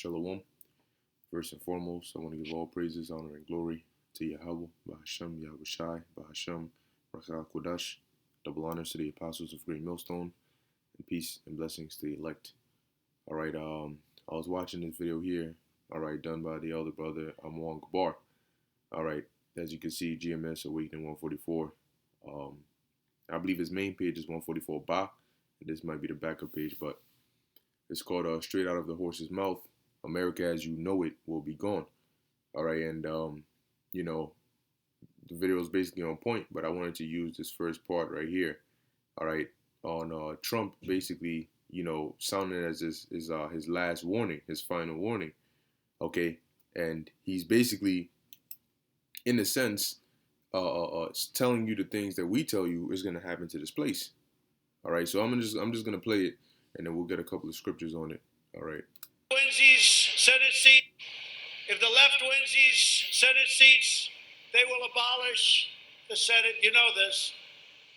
Shalom. First and foremost, I want to give all praises, honor, and glory to Yahweh, Bahasham, Yahushai, Bahasham, Rakah Kodash. Double honors to the apostles of Great Millstone, and peace and blessings to the elect. All right, I was watching this video here, all right, done by the elder brother Amon Gabar. All right, as you can see, GMS Awakening 144. I believe his main page is 144 Ba. This might be the backup page, but it's called Straight Out of the Horse's Mouth. America as you know it will be gone. All right, and you know, the video is basically on point, but I wanted to use this first part right here. All right, on Trump basically, sounding as his last warning, his final warning. Okay, and he's basically, in a sense, telling you the things that we tell you is going to happen to this place. All right, so I'm just gonna play it, and then we'll get a couple of scriptures on it. All right. Wins these Senate seats. If the left wins these Senate seats, they will abolish the Senate. You know this,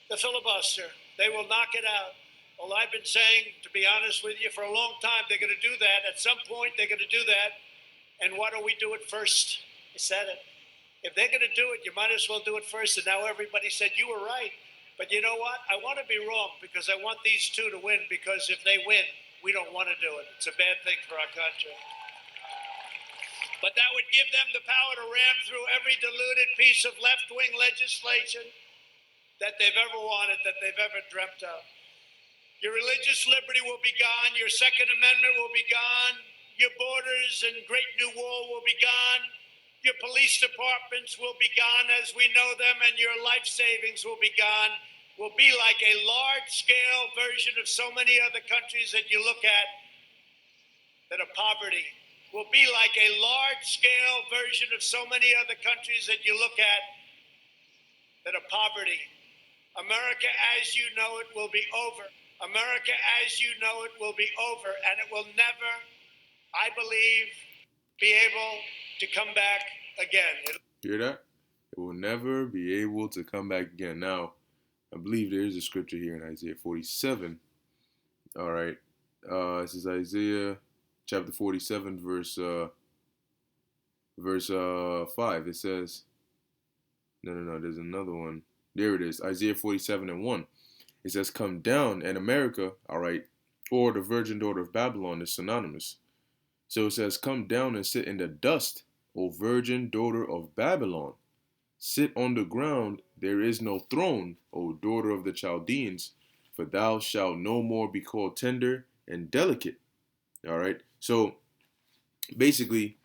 the filibuster. They will knock it out. Well, I've been saying, to be honest with you, for a long time, they're going to do that. At some point, they're going to do that. And why don't we do it first? I said it. If they're going to do it, you might as well do it first. And now everybody said, you were right. But you know what? I want to be wrong because I want these two to win, because if they win, we don't want to do it. It's a bad thing for our country. But that would give them the power to ram through every diluted piece of left-wing legislation that they've ever wanted, that they've ever dreamt of. Your religious liberty will be gone. Your Second Amendment will be gone. Your borders and Great New Wall will be gone. Your police departments will be gone as we know them, and your life savings will be gone. Will be like a large-scale version of so many other countries that you look at that are poverty. Will be like a large-scale version of so many other countries that you look at that are poverty. America as you know it will be over. America as you know it will be over, and it will never, I believe, be able to come back again. Hear that? It will never be able to come back again. Now, I believe there is a scripture here in Isaiah 47. All right. This is Isaiah chapter 47, verse 5. It says, no, there's another one. There it is, Isaiah 47 and 1. It says, come down, and America, all right, or the virgin daughter of Babylon is synonymous. So it says, come down and sit in the dust, O virgin daughter of Babylon. Sit on the ground, there is no throne, O daughter of the Chaldeans, for thou shalt no more be called tender and delicate. All right. So basically,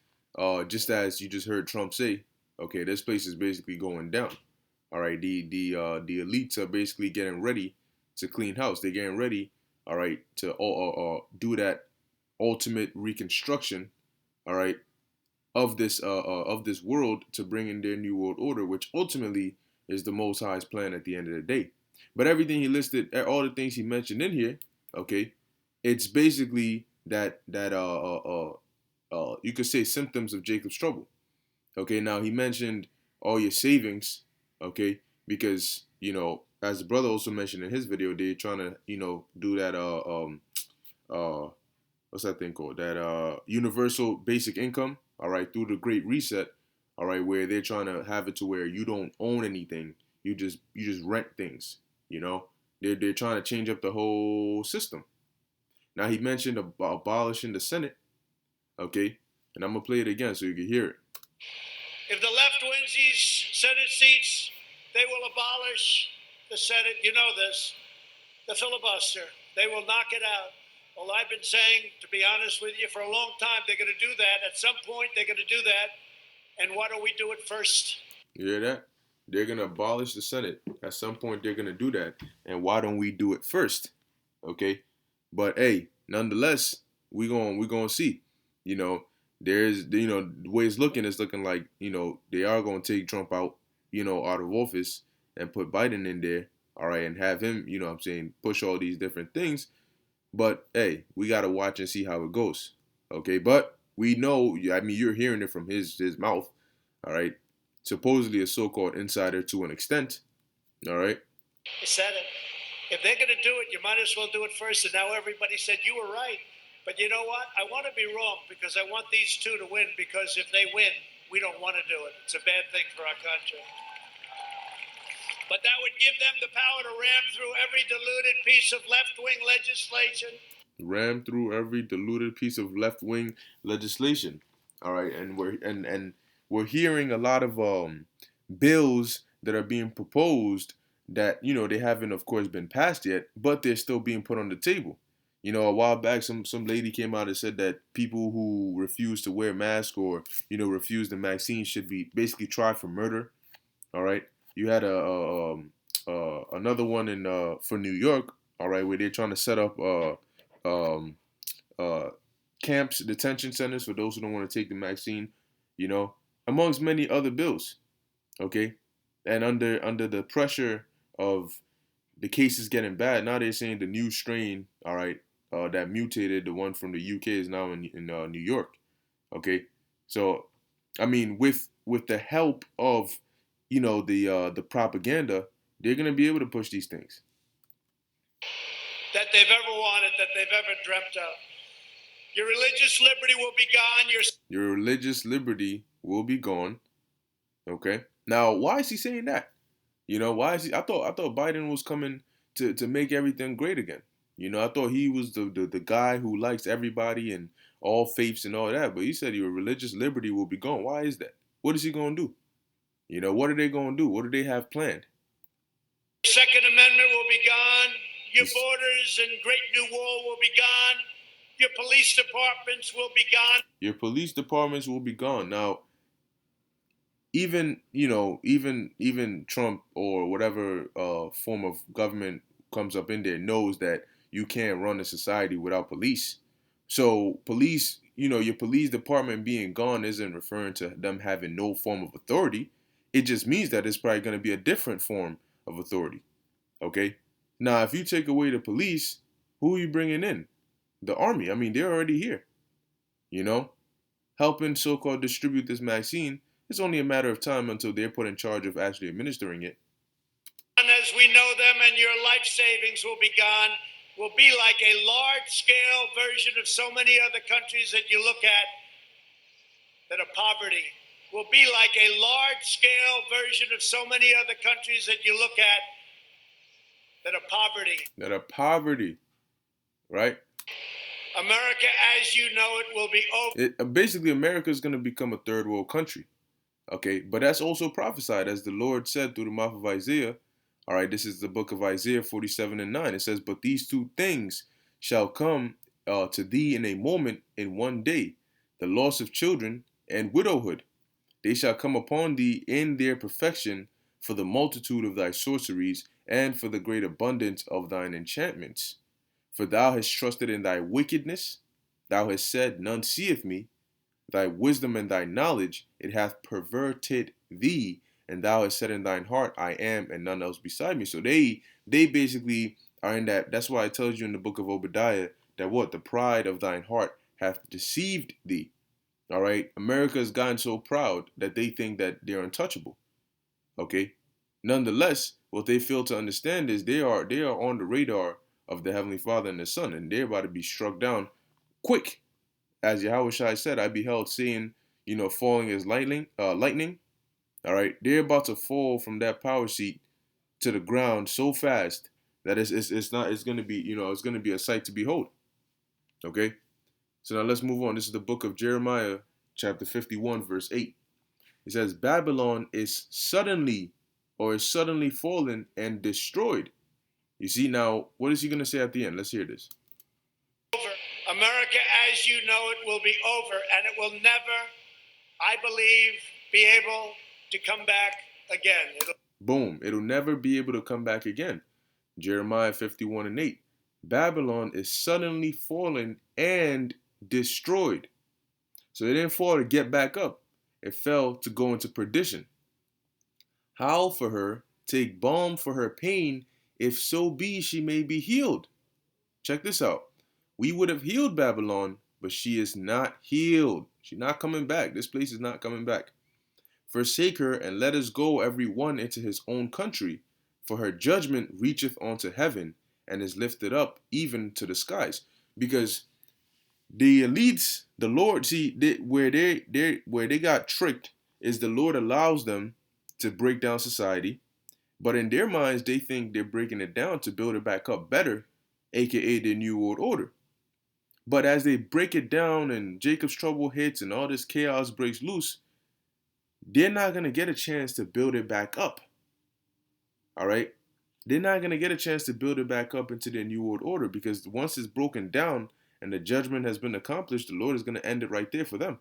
just as you just heard Trump say, okay, this place is basically going down. All right. The elites are basically getting ready to clean house. They're getting ready, all right, to do that ultimate reconstruction, all right, of this world, to bring in their new world order, which ultimately is the Most High's plan at the end of the day. But everything he listed, all the things he mentioned in here, okay, it's basically that you could say symptoms of Jacob's trouble. Okay, now he mentioned all your savings, okay, because as the brother also mentioned in his video, they're trying to do that what's that thing called, that universal basic income, all right, through the Great Reset, all right, where they're trying to have it to where you don't own anything, you just rent things. They're trying to change up the whole system. Now he mentioned abolishing the Senate, okay, and I'm gonna play it again so you can hear it. If the left wins these Senate seats, they will abolish the Senate. You know this, the filibuster. They will knock it out. Well, I've been saying, to be honest with you, for a long time, they're going to do that. At some point, they're going to do that. And why don't we do it first? You hear that? They're going to abolish the Senate. At some point, they're going to do that. And why don't we do it first? Okay? But, hey, nonetheless, we're going to see. There's, the way it's looking like, they are going to take Trump out, out of office and put Biden in there, all right, and have him, push all these different things. But, hey, we got to watch and see how it goes, okay? But we know, you're hearing it from his mouth, all right? Supposedly a so-called insider to an extent, all right? I said it. If they're going to do it, you might as well do it first. And now everybody said, you were right. But you know what? I want to be wrong because I want these two to win, because if they win, we don't want to do it. It's a bad thing for our country. But that would give them the power to ram through every diluted piece of left-wing legislation. Ram through every diluted piece of left-wing legislation. All right, and we're hearing a lot of bills that are being proposed that they haven't, of course, been passed yet, but they're still being put on the table. A while back, some lady came out and said that people who refuse to wear masks or refuse the vaccine should be basically tried for murder. All right, you had another one in for New York. All right, where they're trying to set up um, uh, camps, detention centers for those who don't want to take the vaccine. Amongst many other bills. Okay, and under the pressure of the cases getting bad, now they're saying the new strain, all right, that mutated, the one from the UK, is now in New York. Okay, so I mean, with the help of the propaganda, they're gonna be able to push these things that they've ever wanted, that they've ever dreamt of. Your religious liberty will be gone. Your religious liberty will be gone. Okay. Now, why is he saying that? Why is he? I thought Biden was coming to make everything great again. I thought he was the guy who likes everybody and all faiths and all that. But he said your religious liberty will be gone. Why is that? What is he going to do? What are they going to do? What do they have planned? Second Amendment will be gone. Your borders and Great New Wall will be gone. Your police departments will be gone. Your police departments will be gone. Now, even Trump or whatever form of government comes up in there knows that you can't run a society without police. So police, your police department being gone isn't referring to them having no form of authority. It just means that it's probably going to be a different form of authority. Okay. Now, if you take away the police, who are you bringing in? The army. I mean, they're already here. Helping so-called distribute this vaccine. It's only a matter of time until they're put in charge of actually administering it. And as we know them, and your life savings will be gone, will be like a large-scale version of so many other countries that you look at that are poverty. Will be like a large-scale version of so many other countries that you look at that are poverty. That are poverty, right? America, as you know it, will be over. Basically, America is going to become a third world country. Okay, but that's also prophesied, as the Lord said through the mouth of Isaiah. All right, this is the book of Isaiah 47:9. It says, "But these two things shall come to thee in a moment, in one day, the loss of children and widowhood. They shall come upon thee in their perfection, for the multitude of thy sorceries, and for the great abundance of thine enchantments. For thou hast trusted in thy wickedness, thou hast said, None seeth me. Thy wisdom and thy knowledge, it hath perverted thee, and thou hast said in thine heart, I am, and none else beside me." So they basically are in that. That's why it tells you in the book of Obadiah that what? The pride of thine heart hath deceived thee. All right? America has gotten so proud that they think that they're untouchable. Okay? Nonetheless, what they fail to understand is they are on the radar of the Heavenly Father and the Son, and they're about to be struck down quick. As Yahushua said, I beheld Satan, falling as lightning. All right, they're about to fall from that power seat to the ground so fast that it's going to be it's going to be a sight to behold. Okay, so now let's move on. This is the book of Jeremiah, chapter 51, verse 8. It says, "Babylon is suddenly fallen and destroyed." You see, now what is he going to say at the end? Let's hear this. America, as you know it, will be over, and it will never, I believe, be able to come back again. Boom. It'll never be able to come back again. Jeremiah 51:8. Babylon is suddenly fallen and destroyed. So it didn't fall to get back up. It fell to go into perdition. Howl for her, take balm for her pain, if so be she may be healed. Check this out. We would have healed Babylon, but she is not healed. She's not coming back. This place is not coming back. Forsake her, and let us go every one into his own country, for her judgment reacheth unto heaven, and is lifted up even to the skies. Because The elites, the Lord, see where they got tricked is the Lord allows them to break down society, but in their minds they think they're breaking it down to build it back up better, aka the New World Order. But as they break it down and Jacob's trouble hits and all this chaos breaks loose, they're not gonna get a chance to build it back up. All right, they're not gonna get a chance to build it back up into their New World Order because once it's broken down and the judgment has been accomplished, the Lord is gonna end it right there for them.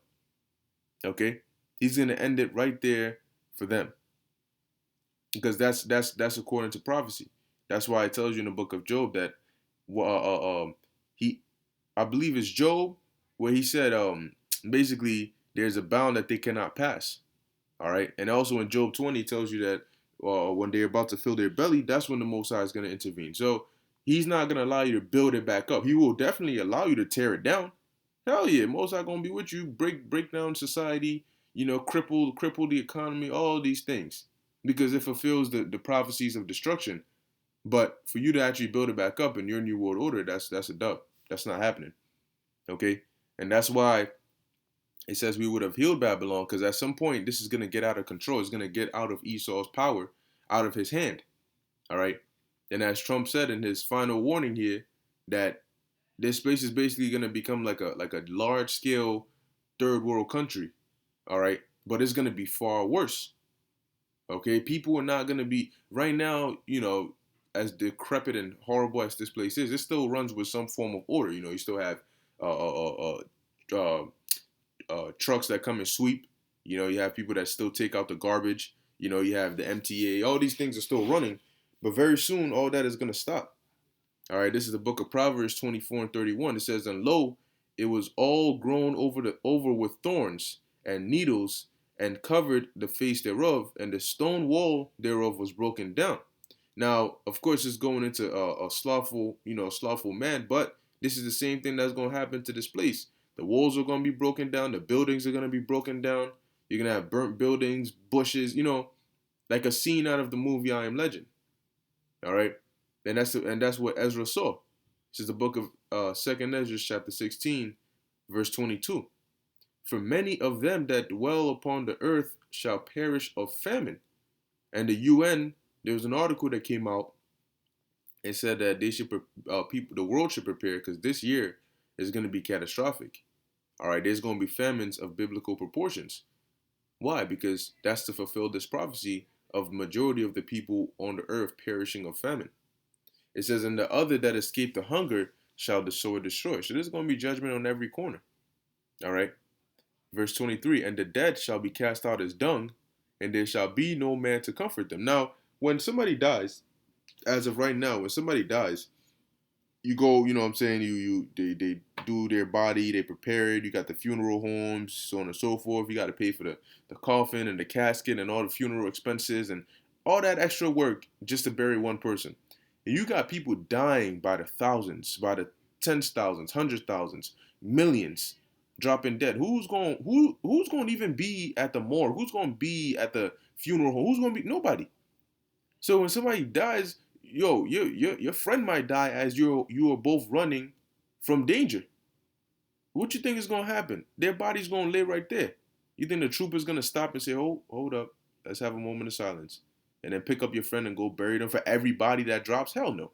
Okay, He's gonna end it right there for them because that's according to prophecy. That's why it tells you in the book of Job that he, I believe it's Job, where he said basically there's a bound that they cannot pass. All right, and also in Job 20 it tells you that when they're about to fill their belly, that's when the Most High is going to intervene. So He's not going to allow you to build it back up. He will definitely allow you to tear it down. Hell yeah, Most High going to be with you, break down society, cripple the economy, all these things, because it fulfills the prophecies of destruction. But for you to actually build it back up in your New World Order, that's a dub. That's not happening. Okay, and that's why it says we would have healed Babylon, because at some point this is going to get out of control. It's going to get out of Esau's power, out of his hand. All right. And as Trump said in his final warning here, that this space is basically going to become like a large scale third world country. All right. But it's going to be far worse. Okay. People are not going to be right now, as decrepit and horrible as this place is, it still runs with some form of order. You still have trucks that come and sweep. You have people that still take out the garbage. You have the MTA. All these things are still running, but very soon all that is going to stop. All right, this is the book of Proverbs 24 and 31. It says, "And lo, it was all grown over with thorns and needles, and covered the face thereof, and the stone wall thereof was broken down." Now, of course, it's going into a slothful man, but this is the same thing that's going to happen to this place. The walls are going to be broken down. The buildings are going to be broken down. You're going to have burnt buildings, bushes, like a scene out of the movie I Am Legend. All right? And that's what Ezra saw. This is the book of 2nd Ezra, chapter 16, verse 22. "For many of them that dwell upon the earth shall perish of famine." And the UN, there was an article that came out and said that they should the world should prepare, because this year is going to be catastrophic. All right, there's going to be famines of biblical proportions. Why? Because that's to fulfill this prophecy of majority of the people on the earth perishing of famine. It says, "And the other that escape the hunger shall the sword destroy." So there's going to be judgment on every corner. All right. Verse 23, "And the dead shall be cast out as dung, and there shall be no man to comfort them." Now, when somebody dies, as of right now, when somebody dies, you go, they do their body, they prepare it, you got the funeral homes, so on and so forth. You got to pay for the coffin and the casket and all the funeral expenses and all that extra work just to bury one person. And you got people dying by the thousands, by the tens thousands, hundreds thousands, millions, dropping dead. Who's going to even be at the morgue? Who's going to be at the funeral home? Who's going to be? Nobody. So when somebody dies, your friend might die as you are both running from danger. What you think is gonna happen? Their body's gonna lay right there. You think the trooper's gonna stop and say, "Oh, hold up, let's have a moment of silence," and then pick up your friend and go bury them for every body that drops? Hell no.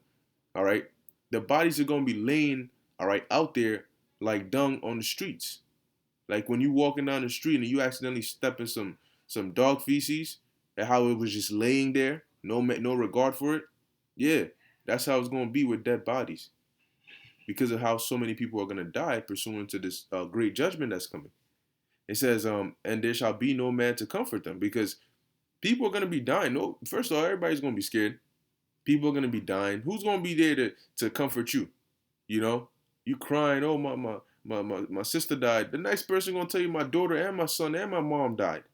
All right, the bodies are gonna be laying, all right, out there like dung on the streets. Like when you walking down the street and you accidentally step in some dog feces, and how it was just laying there, no regard for it. Yeah, that's how it's going to be with dead bodies, because of how so many people are going to die pursuant to this great judgment that's coming. It says, "And there shall be no man to comfort them," because people are going to be dying. No, first of all, everybody's going to be scared. People are going to be dying. Who's going to be there to comfort you? You crying, "Oh, my sister died." The next person going to tell you, "My daughter and my son and my mom died."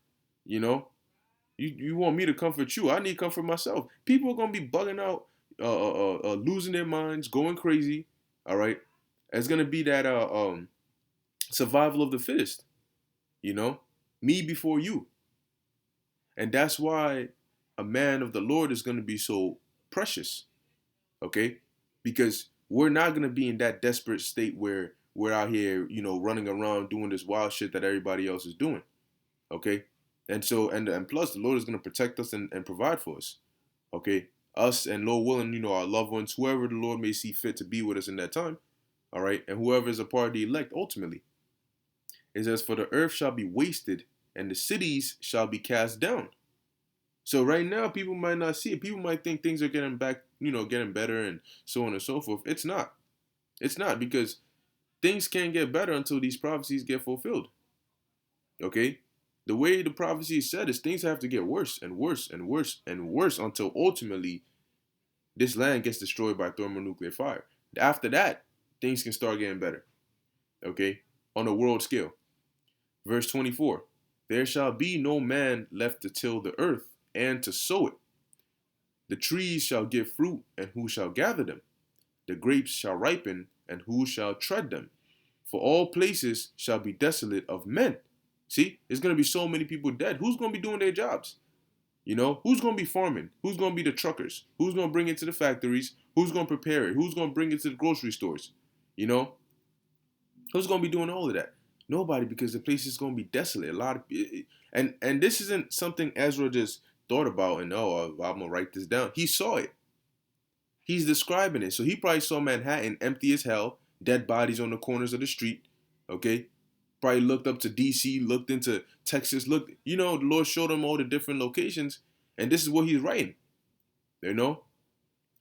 You want me to comfort you? I need comfort myself. People are gonna be bugging out, losing their minds, going crazy. All right, it's gonna be that survival of the fittest. Me before you, and that's why a man of the Lord is gonna be so precious. Okay, because we're not gonna be in that desperate state where we're out here, running around doing this wild shit that everybody else is doing. Okay? And so, and plus, the Lord is going to protect us and provide for us. Okay? Us and Lord willing, our loved ones, whoever the Lord may see fit to be with us in that time. All right? And whoever is a part of the elect, ultimately. It says, for the earth shall be wasted, and the cities shall be cast down. So right now, people might not see it. People might think things are getting back, getting better and so on and so forth. It's not. It's not, because things can't get better until these prophecies get fulfilled. Okay? The way the prophecy is said is things have to get worse and worse and worse and worse until ultimately this land gets destroyed by thermonuclear fire. After that, things can start getting better. Okay? On a world scale. Verse 24. There shall be no man left to till the earth and to sow it. The trees shall give fruit, and who shall gather them? The grapes shall ripen, and who shall tread them? For all places shall be desolate of men. See, there's going to be so many people dead. Who's going to be doing their jobs? Who's going to be farming? Who's going to be the truckers? Who's going to bring it to the factories? Who's going to prepare it? Who's going to bring it to the grocery stores? Who's going to be doing all of that? Nobody, because the place is going to be desolate. A lot of, and this isn't something Ezra just thought about and I'm gonna write this down. He saw it. He's describing it. So he probably saw Manhattan empty as hell, dead bodies on the corners of the street. Okay, probably looked up to DC, looked into Texas, the Lord showed him all the different locations, and this is what he's writing.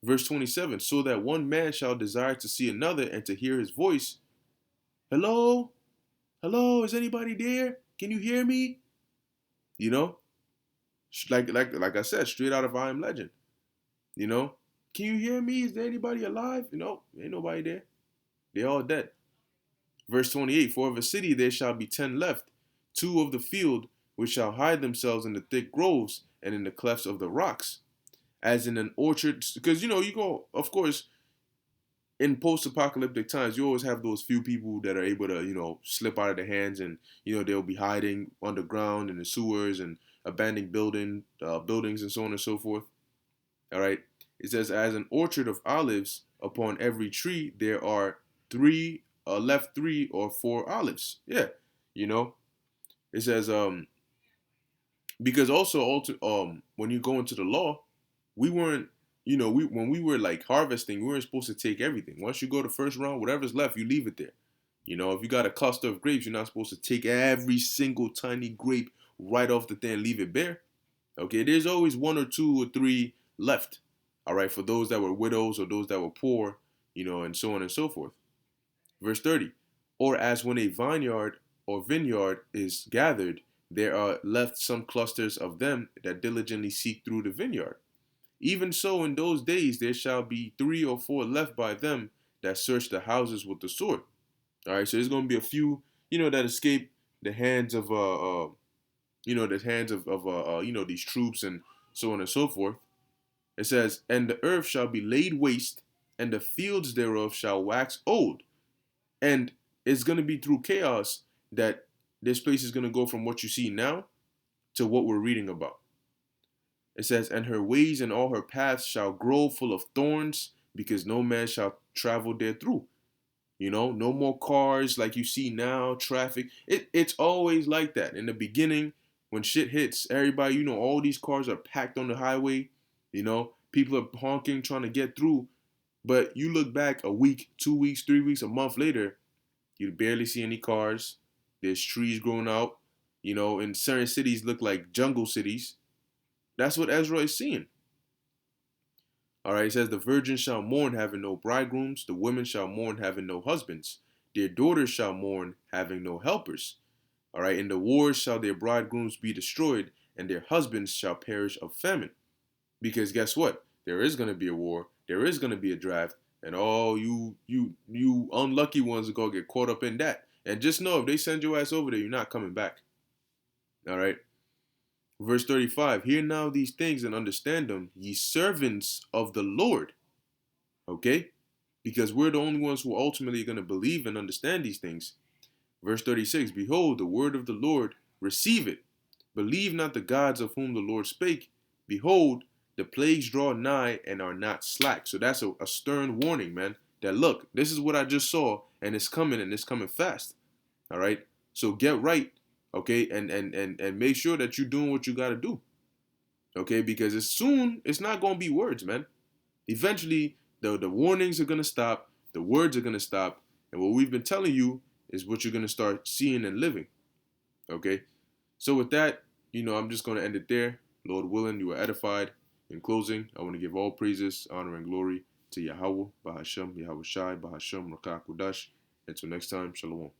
Verse 27. So that one man shall desire to see another and to hear his voice. Hello? Hello, is anybody there? Can you hear me? Like I said, straight out of I Am Legend. Can you hear me? Is there anybody alive? Ain't nobody there. They're all dead. Verse 28, for of a city there shall be 10 left, 2 of the field, which shall hide themselves in the thick groves and in the clefts of the rocks, as in an orchard. Because, you go, of course, in post-apocalyptic times, you always have those few people that are able to, slip out of their hands, and, they'll be hiding underground in the sewers and abandoned buildings and so on and so forth. All right. It says, as an orchard of olives, upon every tree there are left 3 or 4 olives. Yeah. It says, because also when you go into the law, we weren't, when we were like harvesting, we weren't supposed to take everything. Once you go the first round, whatever's left, you leave it there. If you got a cluster of grapes, you're not supposed to take every single tiny grape right off the thing and leave it bare. Okay, there's always 1 or 2 or 3 left. All right, for those that were widows or those that were poor, and so on and so forth. Verse 30. Or as when a vineyard or vineyard is gathered, there are left some clusters of them that diligently seek through the vineyard. Even so, in those days there shall be 3 or 4 left by them that search the houses with the sword. All right, so there's going to be a few, that escape the hands of these troops and so on and so forth. It says, and the earth shall be laid waste, and the fields thereof shall wax old. And it's going to be through chaos that this place is going to go from what you see now to what we're reading about. It says, and her ways and all her paths shall grow full of thorns, because no man shall travel therethrough. No more cars like you see now, traffic. It's always like that. In the beginning, when shit hits, everybody, all these cars are packed on the highway. People are honking, trying to get through. But you look back a week, 2 weeks, 3 weeks, a month later, you barely see any cars. There's trees growing out. In certain cities look like jungle cities. That's what Ezra is seeing. All right, it says, the virgins shall mourn, having no bridegrooms. The women shall mourn, having no husbands. Their daughters shall mourn, having no helpers. All right, in the wars shall their bridegrooms be destroyed, and their husbands shall perish of famine. Because guess what? There is going to be a war. There is going to be a draft. And all you unlucky ones are going to get caught up in that. And just know, if they send your ass over there, you're not coming back. All right. Verse 35. Hear now these things and understand them, ye servants of the Lord. Okay? Because we're the only ones who are ultimately going to believe and understand these things. Verse 36. Behold, the word of the Lord, receive it. Believe not the gods of whom the Lord spake. Behold, the plagues draw nigh and are not slack. So that's a stern warning, man. that, look, this is what I just saw, and it's coming fast. All right. So get right, okay, and make sure that you're doing what you got to do, okay, because it's not gonna be words, man. Eventually, the warnings are gonna stop, the words are gonna stop, and what we've been telling you is what you're gonna start seeing and living, okay. So with that, I'm just gonna end it there. Lord willing, you are edified. In closing, I want to give all praises, honor, and glory to Yahweh, Bahashem, Yahweh Shai, Bahashem, Rakah Kudash. Until next time, Shalom.